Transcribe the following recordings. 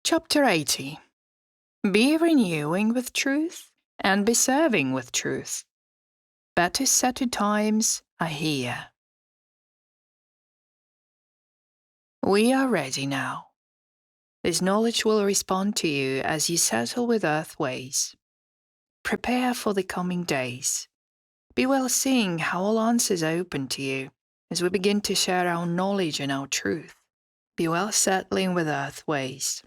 Chapter 80. Be renewing with truth and be serving with truth. Better set times are here. We are ready now. This knowledge will respond to you as you settle with earth ways. Prepare for the coming days. Be well seeing how all answers are open to you as we begin to share our knowledge and our truth. Be well settling with earth ways.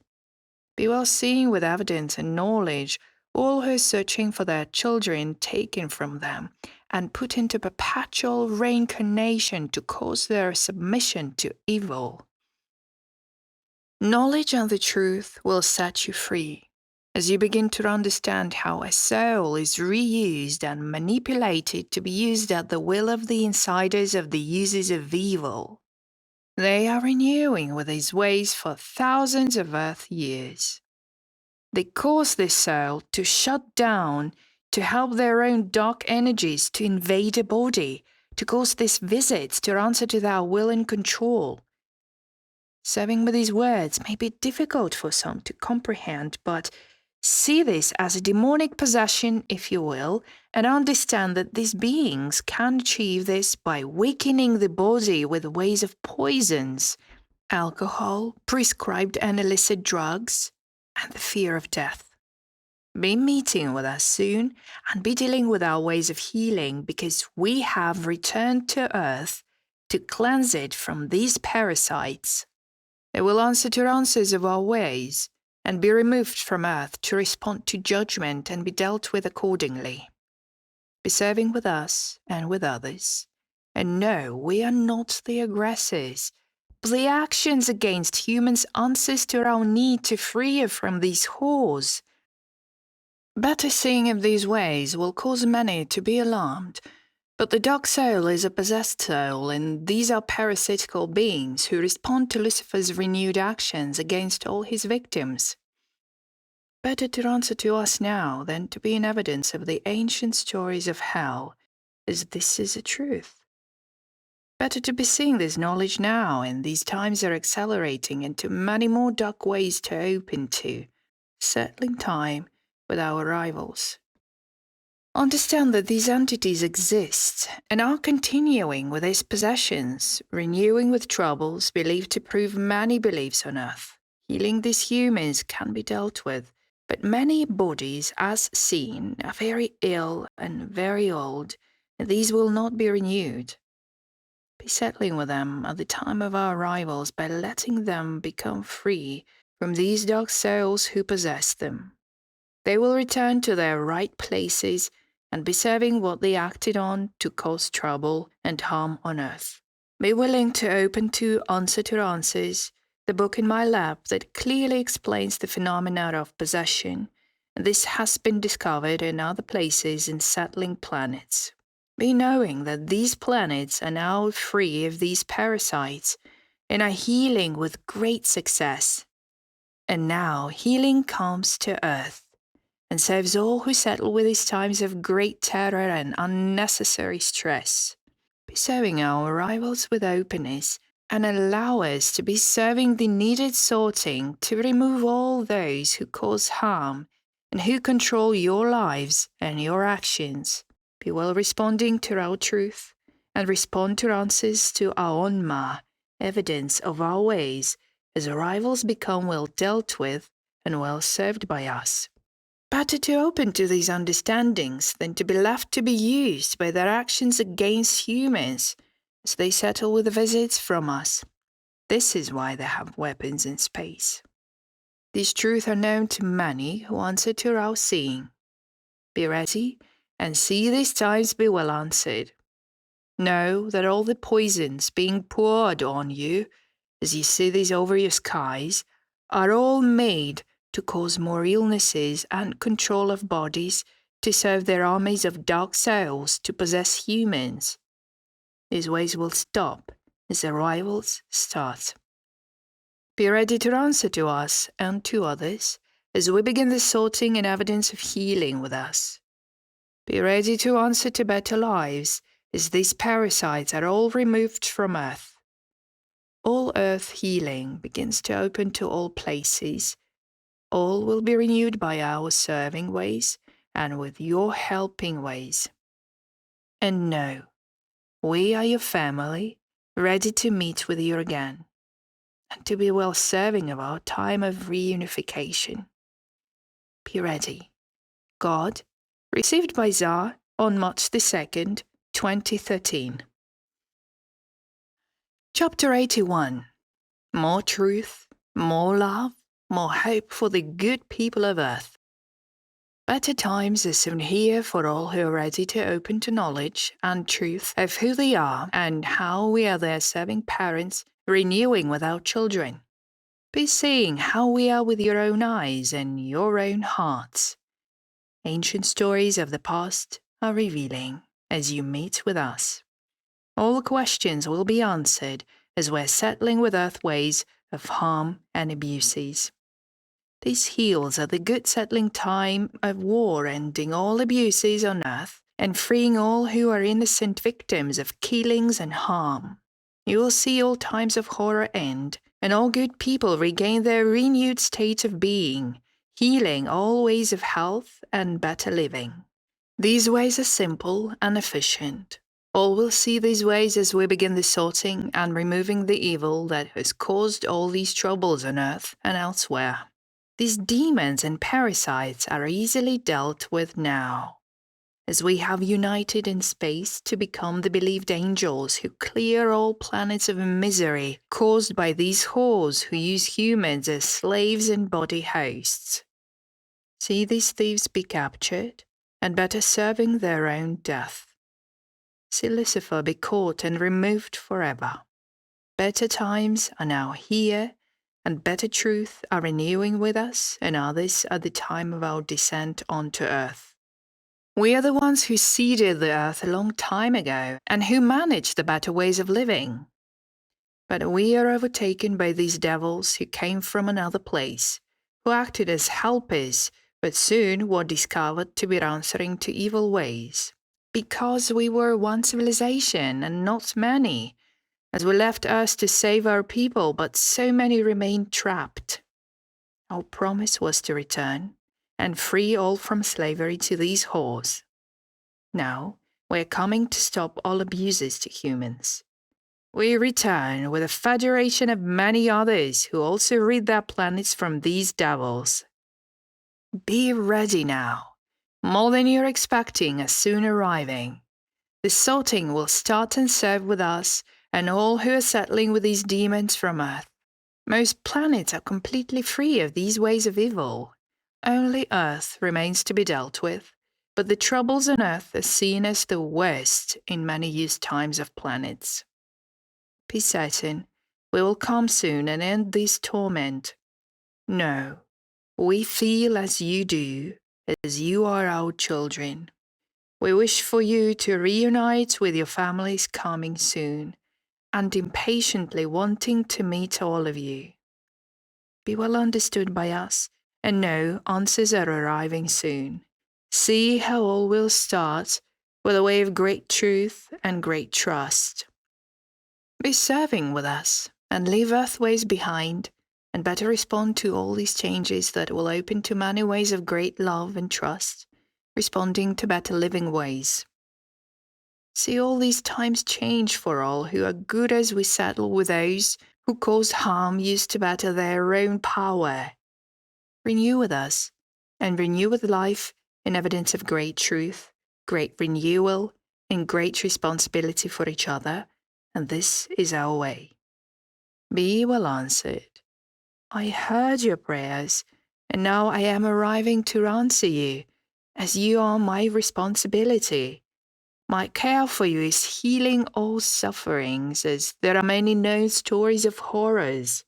Be well seeing with evidence and knowledge all who are searching for their children taken from them and put into perpetual reincarnation to cause their submission to evil. Knowledge and the truth will set you free as you begin to understand how a soul is reused and manipulated to be used at the will of the insiders of the users of evil. They are renewing with these ways for thousands of earth years. They cause this soul to shut down, to help their own dark energies to invade a body, to cause these visits to answer to their will and control. Serving with these words may be difficult for some to comprehend, but see this as a demonic possession, if you will, and understand that these beings can achieve this by weakening the body with ways of poisons, alcohol, prescribed and illicit drugs, and the fear of death. Be meeting with us soon and be dealing with our ways of healing because we have returned to earth to cleanse it from these parasites. They will answer to answers of our ways and be removed from earth to respond to judgment and be dealt with accordingly. Be serving with us and with others. And no, we are not the aggressors, but the actions against humans answers to our need to free you from these whores. Better seeing of these ways will cause many to be alarmed, but the dark soul is a possessed soul, and these are parasitical beings who respond to Lucifer's renewed actions against all his victims. Better to answer to us now than to be in evidence of the ancient stories of hell, as this is a truth. Better to be seeing this knowledge now, and these times are accelerating into many more dark ways to open to, settling time with our rivals. Understand that these entities exist and are continuing with these possessions, renewing with troubles believed to prove many beliefs on earth. Healing these humans can be dealt with, but many bodies, as seen, are very ill and very old, and these will not be renewed. Be settling with them at the time of our arrivals by letting them become free from these dark souls who possess them. They will return to their right places and be serving what they acted on to cause trouble and harm on earth. Be willing to open to Answers, the book in my lab that clearly explains the phenomena of possession. This has been discovered in other places in settling planets. Be knowing that these planets are now free of these parasites and are healing with great success. And now healing comes to earth and serves all who settle with these times of great terror and unnecessary stress. Be serving our rivals with openness and allow us to be serving the needed sorting to remove all those who cause harm and who control your lives and your actions. Be well responding to our truth and respond to answers to our onma, evidence of our ways, as rivals become well dealt with and well served by us. Better to open to these understandings than to be left to be used by their actions against humans as they settle with visits from us. This is why they have weapons in space. These truths are known to many who answer to our seeing. Be ready and see these times be well answered. Know that all the poisons being poured on you, as you see these over your skies, are all made to cause more illnesses and control of bodies to serve their armies of dark souls to possess humans. These ways will stop as the rivals start. Be ready to answer to us and to others as we begin the sorting and evidence of healing with us. Be ready to answer to better lives as these parasites are all removed from earth. All earth healing begins to open to all places all will be renewed by our serving ways and with your helping ways. And know, we are your family, ready to meet with you again, and to be well serving of our time of reunification. Be ready. God, received by Tsar on March the 2nd, 2013. Chapter 81. More truth, more love, more hope for the good people of Earth. Better times are soon here for all who are ready to open to knowledge and truth of who they are and how we are their serving parents, renewing with our children. Be seeing how we are with your own eyes and your own hearts. Ancient stories of the past are revealing as you meet with us. All questions will be answered as we're settling with Earth ways of harm and abuses. These heals are the good settling time of war, ending all abuses on Earth and freeing all who are innocent victims of killings and harm. You will see all times of horror end and all good people regain their renewed state of being, healing all ways of health and better living. These ways are simple and efficient. All will see these ways as we begin the sorting and removing the evil that has caused all these troubles on Earth and elsewhere. These demons and parasites are easily dealt with now, as we have united in space to become the believed angels who clear all planets of misery caused by these whores who use humans as slaves and body hosts. See these thieves be captured, and better serving their own death. See Lucifer be caught and removed forever. Better times are now here, and better truth are renewing with us and others at the time of our descent onto Earth. We are the ones who seeded the Earth a long time ago and who managed the better ways of living. But we are overtaken by these devils who came from another place, who acted as helpers, but soon were discovered to be answering to evil ways. Because we were one civilization and not many, as we left Earth to save our people, but so many remained trapped. Our promise was to return and free all from slavery to these whores. Now, we are coming to stop all abuses to humans. We return with a federation of many others who also rid their planets from these devils. Be ready now. More than you're expecting are soon arriving. The sorting will start and serve with us and all who are settling with these demons from Earth. Most planets are completely free of these ways of evil. Only Earth remains to be dealt with, but the troubles on Earth are seen as the worst in many used times of planets. Be certain, we will come soon and end this torment. No, we feel as you do, as you are our children. We wish for you to reunite with your families coming soon, and impatiently wanting to meet all of you. Be well understood by us, and know answers are arriving soon. See how all will start with a way of great truth and great trust. Be serving with us, and leave earthways behind, and better respond to all these changes that will open to many ways of great love and trust, responding to better living ways. See all these times change for all who are good as we settle with those who cause harm used to better their own power. Renew with us, and renew with life in evidence of great truth, great renewal, and great responsibility for each other, and this is our way. Be well answered. I heard your prayers, and now I am arriving to answer you, as you are my responsibility. My care for you is healing all sufferings, as there are many known stories of horrors.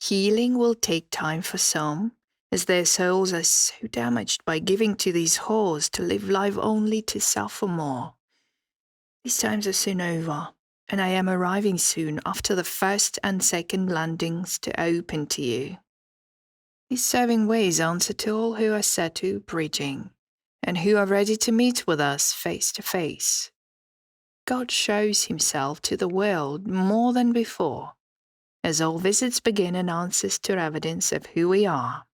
Healing will take time for some, as their souls are so damaged by giving to these whores to live life only to suffer more. These times are soon over, and I am arriving soon after the first and second landings to open to you. These serving ways answer to all who are set to preaching, and who are ready to meet with us face to face. God shows himself to the world more than before, as all visits begin and answers to evidence of who we are.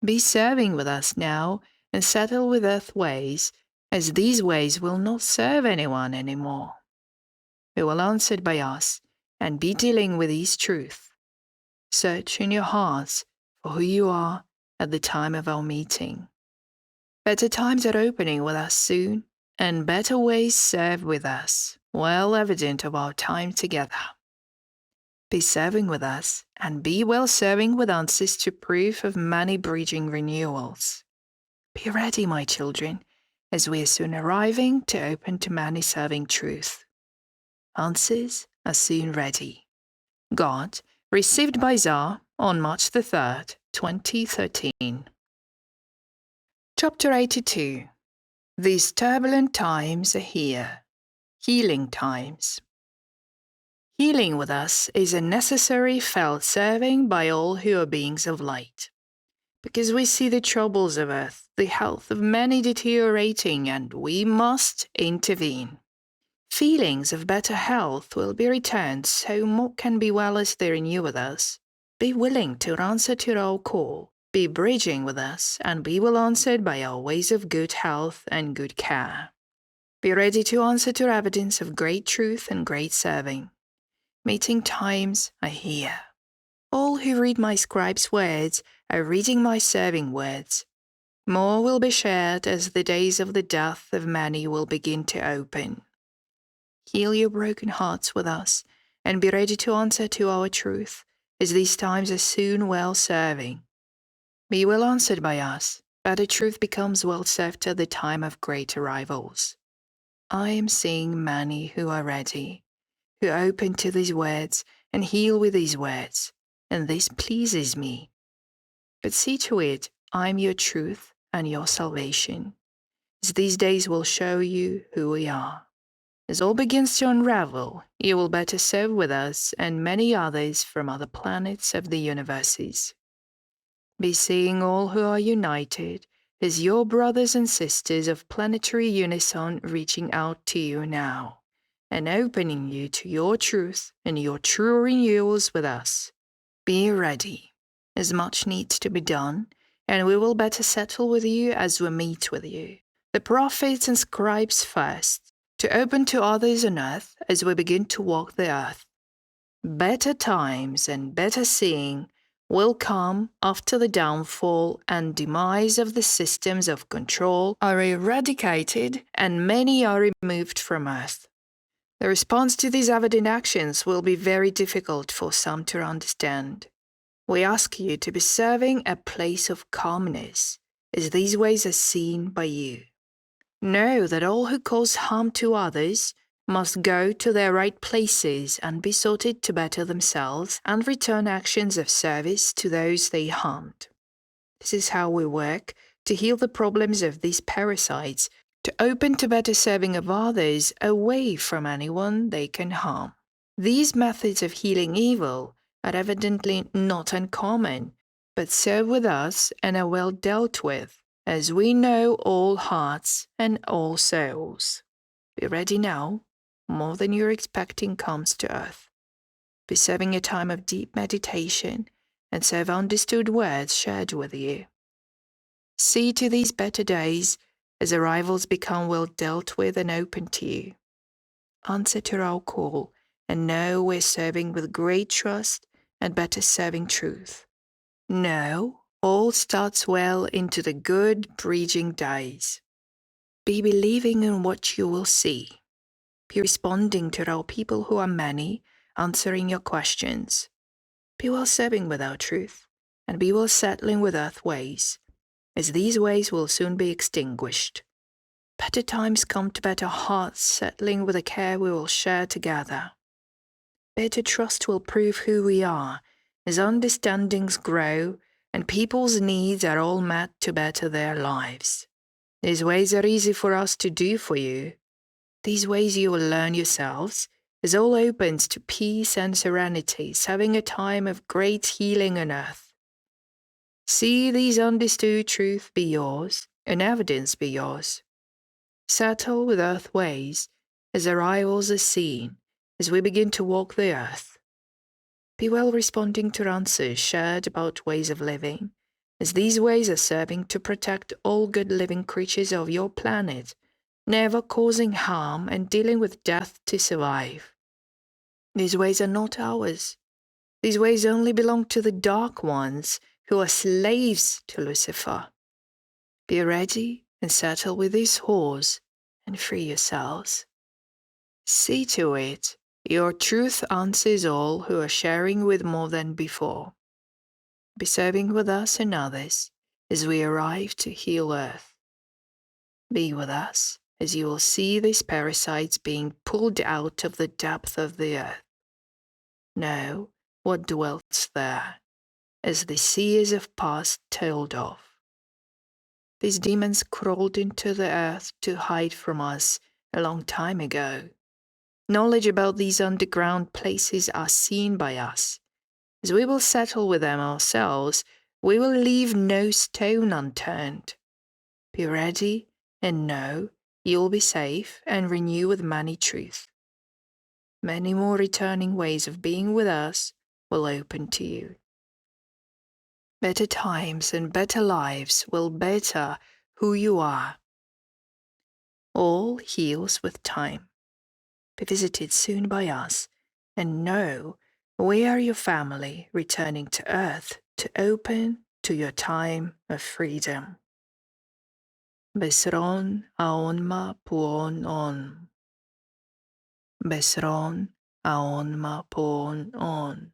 Be serving with us now and settle with earth ways, as these ways will not serve anyone anymore. Be well answered by us and be dealing with His truth. Search in your hearts for who you are at the time of our meeting. Better times are opening with us soon, and better ways serve with us, well evident of our time together. Be serving with us, and be well serving with answers to proof of many bridging renewals. Be ready, my children, as we are soon arriving to open to many serving truth. Answers are soon ready. God, received by Tsar on March the 3rd, 2013. Chapter 82. These turbulent times are here. Healing times. Healing with us is a necessary felt serving by all who are beings of light. Because we see the troubles of earth, the health of many deteriorating, and we must intervene. Feelings of better health will be returned, so more can be well as they renew with us. Be willing to answer to our call. Be bridging with us, and be well answered by our ways of good health and good care. Be ready to answer to evidence of great truth and great serving. Meeting times are here. All who read my scribe's words are reading my serving words. More will be shared as the days of the death of many will begin to open. Heal your broken hearts with us, and be ready to answer to our truth, as these times are soon well serving. Be well answered by us, better truth becomes well served at the time of great arrivals. I am seeing many who are ready, who open to these words and heal with these words, and this pleases me. But see to it, I am your truth and your salvation, as these days will show you who we are. As all begins to unravel, you will better serve with us and many others from other planets of the universes. Be seeing all who are united as your brothers and sisters of planetary unison reaching out to you now, and opening you to your truth and your true renewals with us. Be ready, as much needs to be done, and we will better settle with you as we meet with you. The prophets and scribes first, to open to others on earth as we begin to walk the earth. Better times and better seeing will come after the downfall and demise of the systems of control are eradicated and many are removed from earth. The response to these evident actions will be very difficult for some to understand. We ask you to be serving a place of calmness, as these ways are seen by you. Know that all who cause harm to others must go to their right places and be sorted to better themselves and return actions of service to those they harmed. This is how we work to heal the problems of these parasites, to open to better serving of others away from anyone they can harm. These methods of healing evil are evidently not uncommon, but serve with us and are well dealt with, as we know all hearts and all souls. Be ready now, more than you're expecting comes to earth. Be serving a time of deep meditation and serve understood words shared with you. See to these better days as arrivals become well dealt with and open to you. Answer to our call and know we're serving with great trust and better serving truth. Know all starts well into the good bridging days. Be believing in what you will see. Be responding to our people who are many, answering your questions. Be well serving with our truth, and be well settling with earth ways, as these ways will soon be extinguished. Better times come to better hearts settling with the care we will share together. Better trust will prove who we are, as understandings grow and people's needs are all met to better their lives. These ways are easy for us to do for you. These ways you will learn yourselves, as all opens to peace and serenity, having a time of great healing on earth. See these understood truth be yours, and evidence be yours. Settle with earth ways, as arrivals are seen, as we begin to walk the earth. Be well responding to answers shared about ways of living, as these ways are serving to protect all good living creatures of your planet, never causing harm and dealing with death to survive. These ways are not ours. These ways only belong to the Dark Ones, who are slaves to Lucifer. Be ready and settle with these whores and free yourselves. See to it your truth answers all who are sharing with more than before. Be serving with us and others as we arrive to heal Earth. Be with us as you will see these parasites being pulled out of the depth of the earth. Know what dwells there, as the seers of past told of. These demons crawled into the earth to hide from us a long time ago. Knowledge about these underground places are seen by us. As we will settle with them ourselves, we will leave no stone unturned. Be ready and know you'll be safe and renew with many truth. Many more returning ways of being with us will open to you. Better times and better lives will better who you are. All heals with time. Be visited soon by us, and know we are your family returning to Earth to open to your time of freedom. Besron aonma puon on. Besron aonma puon on.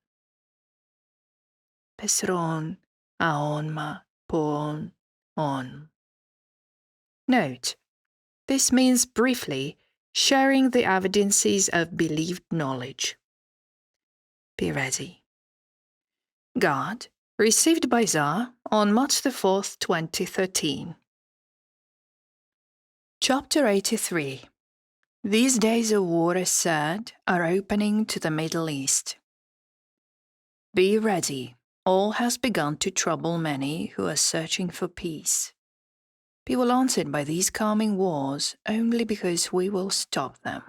Besron aonma puon on. Note: this means briefly sharing the evidences of believed knowledge. Be ready. God, received by Tsar on March the 4th, 2013. Chapter 83. These days of war, as said, are opening to the Middle East. Be ready. All has begun to trouble many who are searching for peace. Be well answered by these coming wars only because we will stop them.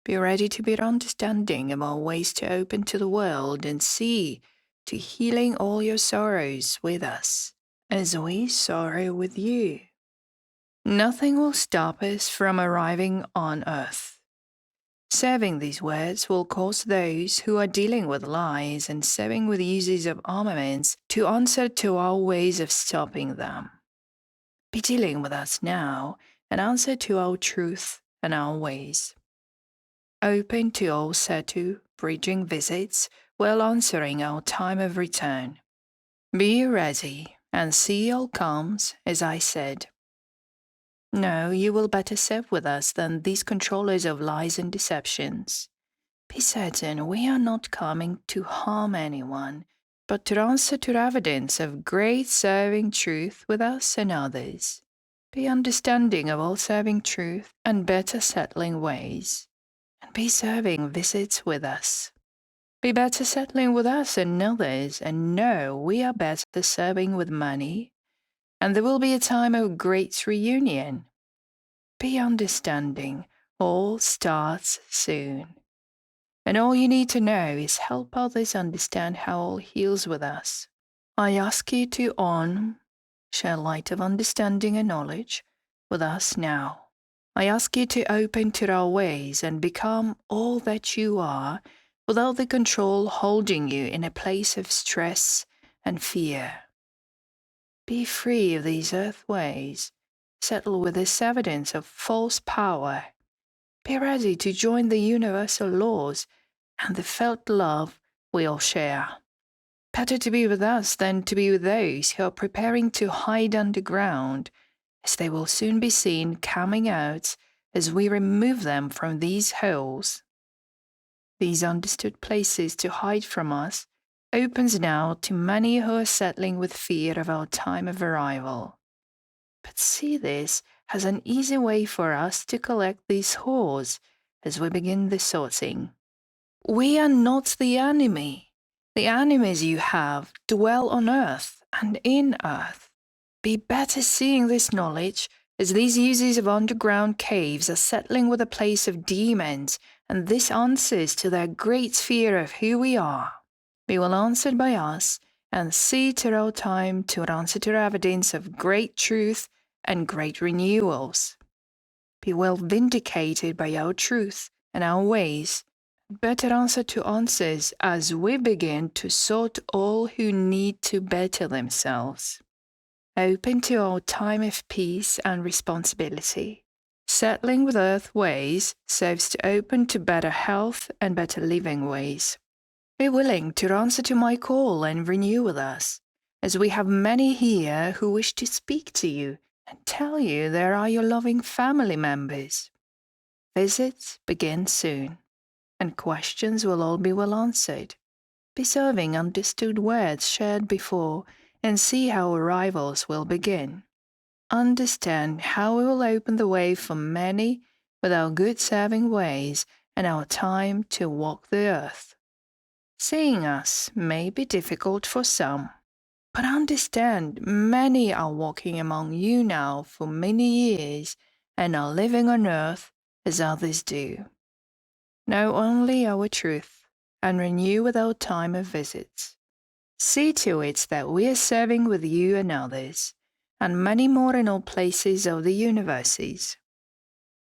Be ready to be understanding about ways to open to the world and see to healing all your sorrows with us, as we sorrow with you. Nothing will stop us from arriving on Earth. Serving these words will cause those who are dealing with lies and serving with uses of armaments to answer to our ways of stopping them. Be dealing with us now and answer to our truth and our ways. Open to all Setu bridging visits while answering our time of return. Be ready and see all comes, as I said. No, you will better serve with us than these controllers of lies and deceptions. Be certain we are not coming to harm anyone, but to answer to evidence of great serving truth with us and others. Be understanding of all serving truth and better settling ways, and be serving visits with us. Be better settling with us and others, and know we are better serving with money, and there will be a time of great reunion. Be understanding, all starts soon. And all you need to know is help others understand how all heals with us. I ask you to share light of understanding and knowledge with us now. I ask you to open to our ways and become all that you are without the control holding you in a place of stress and fear. Be free of these earth ways. Settle with this evidence of false power. Be ready to join the universal laws and the felt love we all share. Better to be with us than to be with those who are preparing to hide underground, as they will soon be seen coming out as we remove them from these holes. These understood places to hide from us opens now to many who are settling with fear of our time of arrival. But see this as an easy way for us to collect these whores as we begin the sorting. We are not the enemy. The enemies you have dwell on earth and in earth. Be better seeing this knowledge as these users of underground caves are settling with a place of demons, and this answers to their great fear of who we are. Be well answered by us and see to our time to answer to evidence of great truth and great renewals. Be well vindicated by our truth and our ways, better answer to answers as we begin to sort all who need to better themselves. Open to our time of peace and responsibility. Settling with earth ways serves to open to better health and better living ways. Be willing to answer to my call and renew with us, as we have many here who wish to speak to you and tell you there are your loving family members. Visits begin soon, and questions will all be well answered. Be serving understood words shared before, and see how arrivals will begin. Understand how we will open the way for many with our good serving ways and our time to walk the earth. Seeing us may be difficult for some, but understand many are walking among you now for many years and are living on earth as others do. Know only our truth and renew with our time of visits. See to it that we are serving with you and others, and many more in all places of the universes.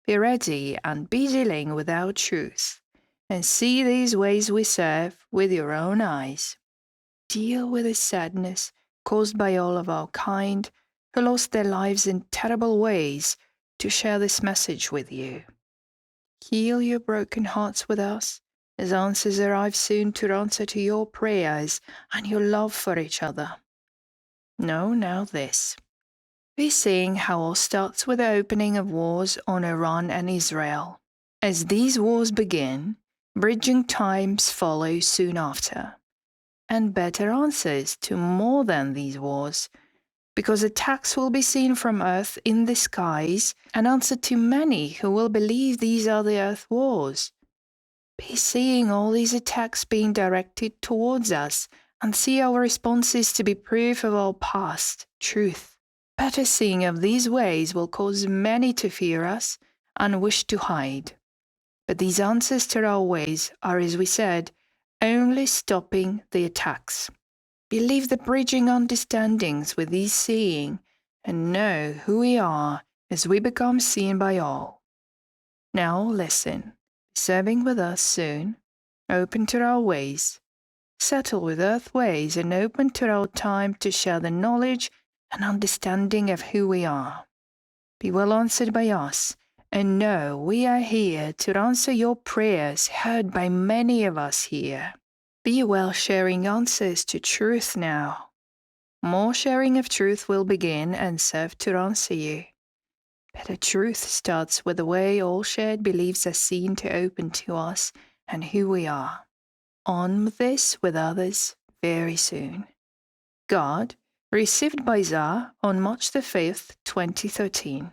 Be ready and be dealing with our truth, and see these ways we serve with your own eyes. Deal with the sadness caused by all of our kind who lost their lives in terrible ways to share this message with you. Heal your broken hearts with us, as answers arrive soon to answer to your prayers and your love for each other. Know now this. Be seeing how all starts with the opening of wars on Iran and Israel. As these wars begin, bridging times follow soon after, and better answers to more than these wars, because attacks will be seen from earth in the skies, and answer to many who will believe these are the earth wars. Be seeing all these attacks being directed towards us, and see our responses to be proof of our past truth. Better seeing of these ways will cause many to fear us and wish to hide. But these answers to our ways are, as we said, only stopping the attacks. Believe the bridging understandings with these seeing, and know who we are as we become seen by all. Now listen, serving with us soon, open to our ways, settle with earth ways, and open to our time to share the knowledge and understanding of who we are. Be well answered by us, and know we are here to answer your prayers heard by many of us here. Be well sharing answers to truth now. More sharing of truth will begin and serve to answer you. Better truth starts with the way all shared beliefs are seen to open to us and who we are. On with this with others very soon. God, received by Tsar on March the 5th, 2013.